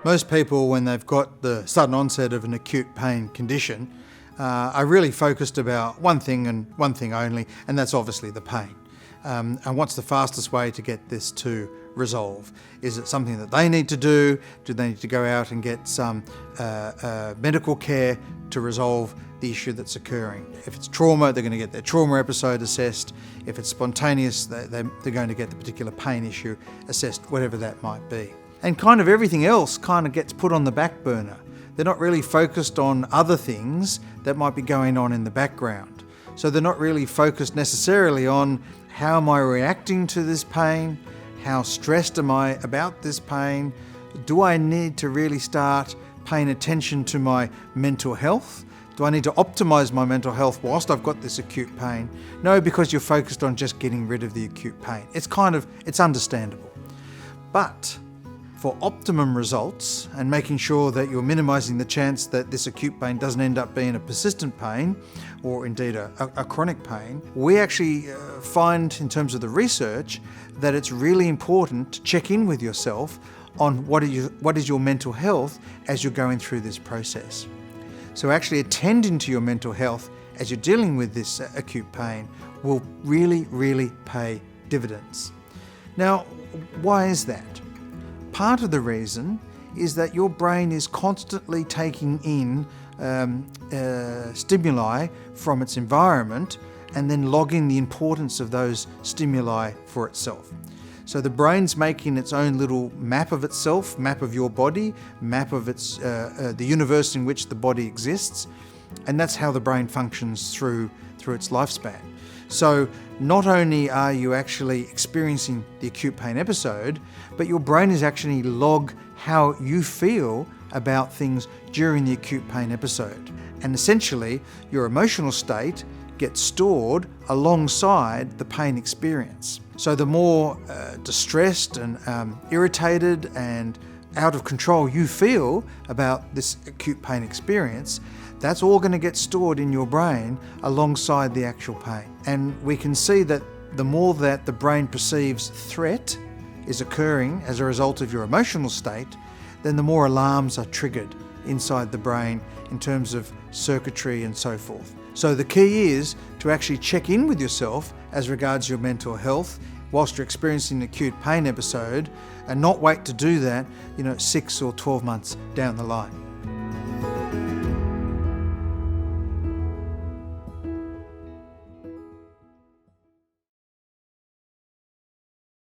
Most people, when they've got the sudden onset of an acute pain condition, are really focused about one thing and one thing only, and that's obviously the pain. And what's the fastest way to get this to resolve? Is it something that they need to do? Do they need to go out and get some medical care to resolve the issue that's occurring? If it's trauma, they're going to get their trauma episode assessed. If it's spontaneous, they're going to get the particular pain issue assessed, whatever that might be. And kind of everything else kind of gets put on the back burner. They're not really focused on other things that might be going on in the background. So they're not really focused necessarily on how am I reacting to this pain, how stressed am I about this pain, do I need to really start paying attention to my mental health? Do I need to optimize my mental health whilst I've got this acute pain? No, because you're focused on just getting rid of the acute pain. It's understandable. But for optimum results and making sure that you're minimizing the chance that this acute pain doesn't end up being a persistent pain or indeed a chronic pain, we actually find in terms of the research that it's really important to check in with yourself on what is your mental health as you're going through this process. So actually attending to your mental health as you're dealing with this acute pain will really, really pay dividends. Now, why is that? Part of the reason is that your brain is constantly taking in stimuli from its environment and then logging the importance of those stimuli for itself. So the brain's making its own little map of itself, map of your body, map of the universe in which the body exists, and that's how the brain functions through its lifespan. So not only are you actually experiencing the acute pain episode, but your brain is actually log how you feel about things during the acute pain episode. And essentially, your emotional state gets stored alongside the pain experience. So the more distressed and irritated and out of control you feel about this acute pain experience, that's all going to get stored in your brain alongside the actual pain. And we can see that the more that the brain perceives threat is occurring as a result of your emotional state, then the more alarms are triggered inside the brain in terms of circuitry and so forth. So the key is to actually check in with yourself as regards your mental health whilst you're experiencing an acute pain episode, and not wait to do that 6 or 12 months down the line.